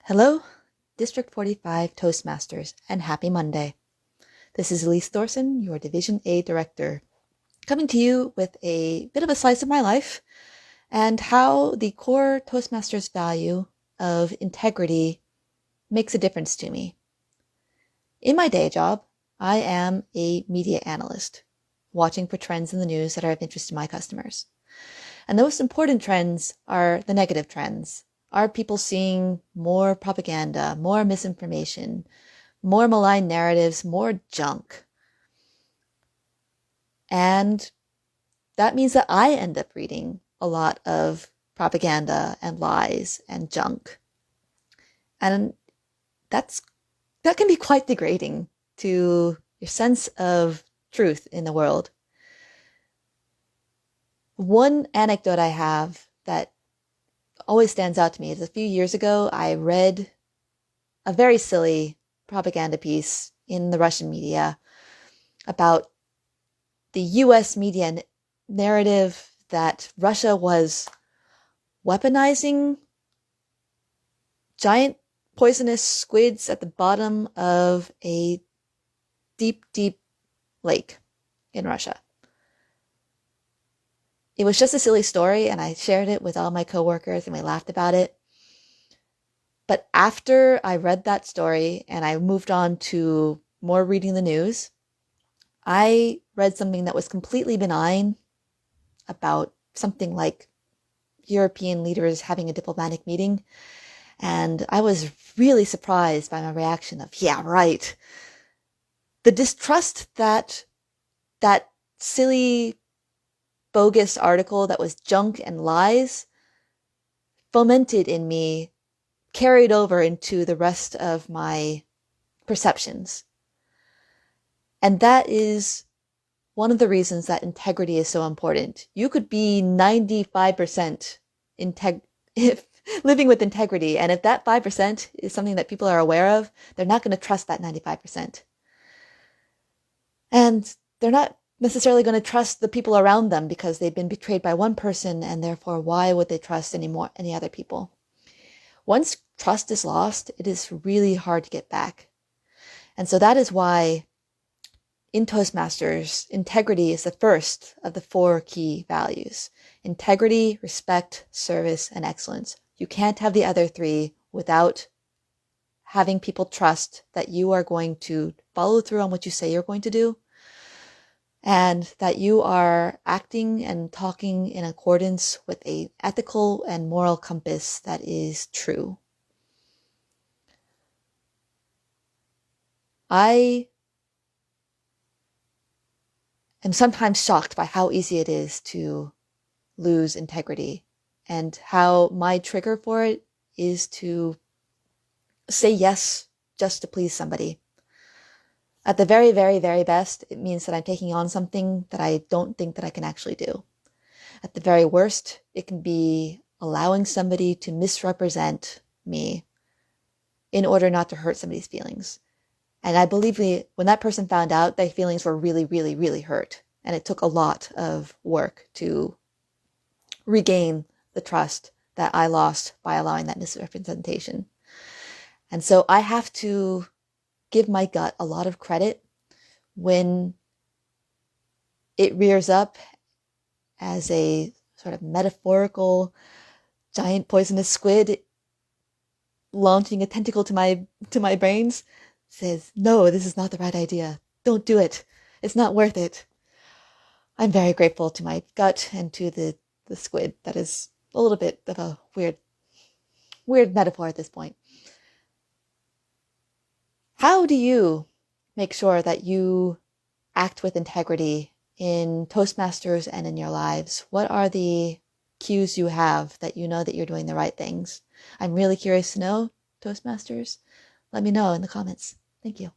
Hello, District 45 Toastmasters, and happy Monday. This is Elise Thorsen, your Division A Director, coming to you with a bit of a slice of my life and how the core Toastmasters value of integrity makes a difference to me. In my day job, I am a media analyst, watching for trends in the news that are of interest to my customers. And the most important trends are the negative trends. Are people seeing more propaganda, more misinformation, more malign narratives, more junk? And that means that I end up reading a lot of propaganda and lies and junk. And that can be quite degrading to your sense of truth in the world. One anecdote I have that always stands out to me is a few years ago, I read a very silly propaganda piece in the Russian media about the US media narrative that Russia was weaponizing giant poisonous squids at the bottom of a deep, deep lake in Russia. It was just a silly story, and I shared it with all my coworkers, and we laughed about it. But after I read that story and I moved on to more reading the news, I read something that was completely benign about something like European leaders having a diplomatic meeting. And I was really surprised by my reaction of, yeah, right. The distrust that silly, bogus article that was junk and lies fomented in me carried over into the rest of my perceptions. And that is one of the reasons that integrity is so important. You could be 95% living with integrity, and if that 5% is something that people are aware of, they're not going to trust that 95%. And they're not necessarily going to trust the people around them because they've been betrayed by one person, and therefore why would they trust any other people? Once trust is lost, it is really hard to get back. And so that is why in Toastmasters, integrity is the first of the 4 key values. Integrity, respect, service, and excellence. You can't have the other 3 without having people trust that you are going to follow through on what you say you're going to do, and that you are acting and talking in accordance with an ethical and moral compass that is true. I am sometimes shocked by how easy it is to lose integrity, and how my trigger for it is to say yes just to please somebody. At the very, very, very best, it means that I'm taking on something that I don't think that I can actually do. At the very worst, it can be allowing somebody to misrepresent me in order not to hurt somebody's feelings. And I believe when that person found out, their feelings were really, really, really hurt. And it took a lot of work to regain the trust that I lost by allowing that misrepresentation. And so I have to give my gut a lot of credit when it rears up as a sort of metaphorical giant poisonous squid launching a tentacle to my brains, says, no, this is not the right idea. Don't do it. It's not worth it. I'm very grateful to my gut and to the squid. That is a little bit of a weird metaphor at this point. How do you make sure that you act with integrity in Toastmasters and in your lives? What are the cues you have that you know that you're doing the right things? I'm really curious to know, Toastmasters. Let me know in the comments. Thank you.